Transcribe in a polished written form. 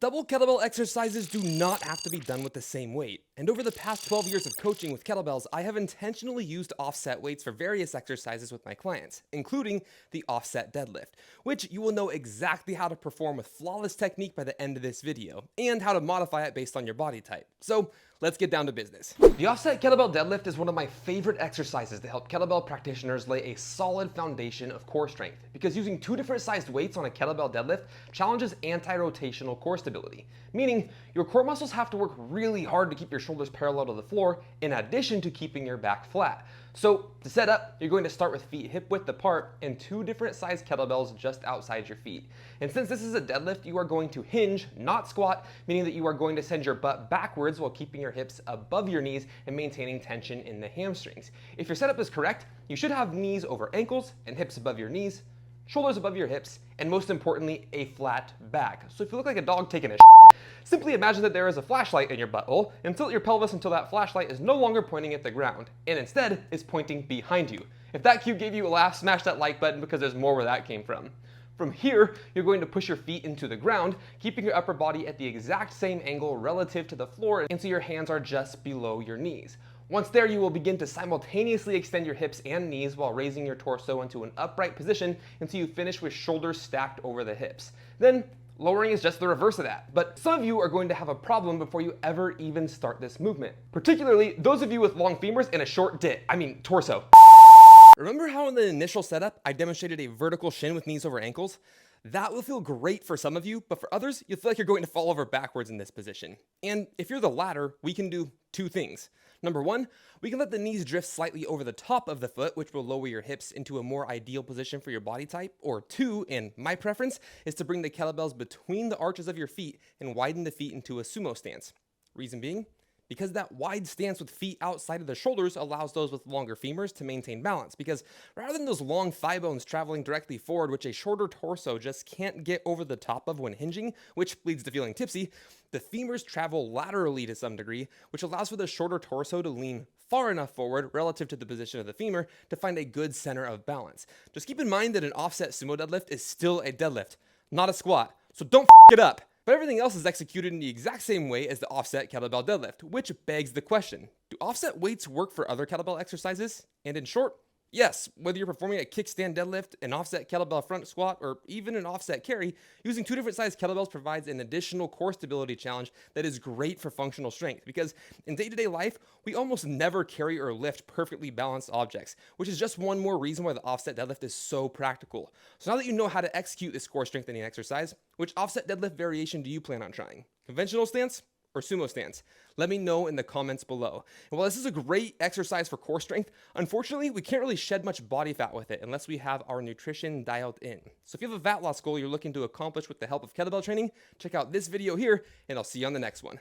Double kettlebell exercises do not have to be done with the same weight, and over the past 12 years of coaching with kettlebells, I have intentionally used offset weights for various exercises with my clients, including the offset deadlift, which you will know exactly how to perform with flawless technique by the end of this video, and how to modify it based on your body type. So let's get down to business. The offset kettlebell deadlift is one of my favorite exercises to help kettlebell practitioners lay a solid foundation of core strength, because using two different sized weights on a kettlebell deadlift challenges anti-rotational core stability, meaning your core muscles have to work really hard to keep your shoulders parallel to the floor in addition to keeping your back flat. So to set up, you're going to start with feet hip width apart and two different sized kettlebells just outside your feet. And since this is a deadlift, you are going to hinge, not squat, meaning that you are going to send your butt backwards while keeping your hips above your knees and maintaining tension in the hamstrings. If your setup is correct, you should have knees over ankles and hips above your knees, shoulders above your hips, and most importantly, a flat back. So if you look like a dog taking a shit, simply imagine that there is a flashlight in your butthole and tilt your pelvis until that flashlight is no longer pointing at the ground and instead is pointing behind you. If that cue gave you a laugh, smash that like button because there's more where that came from. From here, you're going to push your feet into the ground, keeping your upper body at the exact same angle relative to the floor until your hands are just below your knees. Once there, you will begin to simultaneously extend your hips and knees while raising your torso into an upright position until you finish with shoulders stacked over the hips. Then, lowering is just the reverse of that. But some of you are going to have a problem before you ever even start this movement. Particularly those of you with long femurs and a short torso. Remember how in the initial setup, I demonstrated a vertical shin with knees over ankles? That will feel great for some of you, but for others, you'll feel like you're going to fall over backwards in this position. And if you're the latter, we can do two things. Number one, we can let the knees drift slightly over the top of the foot, which will lower your hips into a more ideal position for your body type. Or two, and my preference, is to bring the kettlebells between the arches of your feet and widen the feet into a sumo stance. Reason being, because that wide stance with feet outside of the shoulders allows those with longer femurs to maintain balance. Because rather than those long thigh bones traveling directly forward, which a shorter torso just can't get over the top of when hinging, which leads to feeling tipsy, the femurs travel laterally to some degree, which allows for the shorter torso to lean far enough forward relative to the position of the femur to find a good center of balance. Just keep in mind that an offset sumo deadlift is still a deadlift, not a squat, so don't f it up. But everything else is executed in the exact same way as the offset kettlebell deadlift, which begs the question, do offset weights work for other kettlebell exercises? And in short, yes, whether you're performing a kickstand deadlift, an offset kettlebell front squat, or even an offset carry, using two different sized kettlebells provides an additional core stability challenge that is great for functional strength, because in day-to-day life, we almost never carry or lift perfectly balanced objects, which is just one more reason why the offset deadlift is so practical. So now that you know how to execute this core strengthening exercise, which offset deadlift variation do you plan on trying? Conventional stance or sumo stance? Let me know in the comments below. And while this is a great exercise for core strength, unfortunately, we can't really shed much body fat with it unless we have our nutrition dialed in. So if you have a fat loss goal you're looking to accomplish with the help of kettlebell training, check out this video here, and I'll see you on the next one.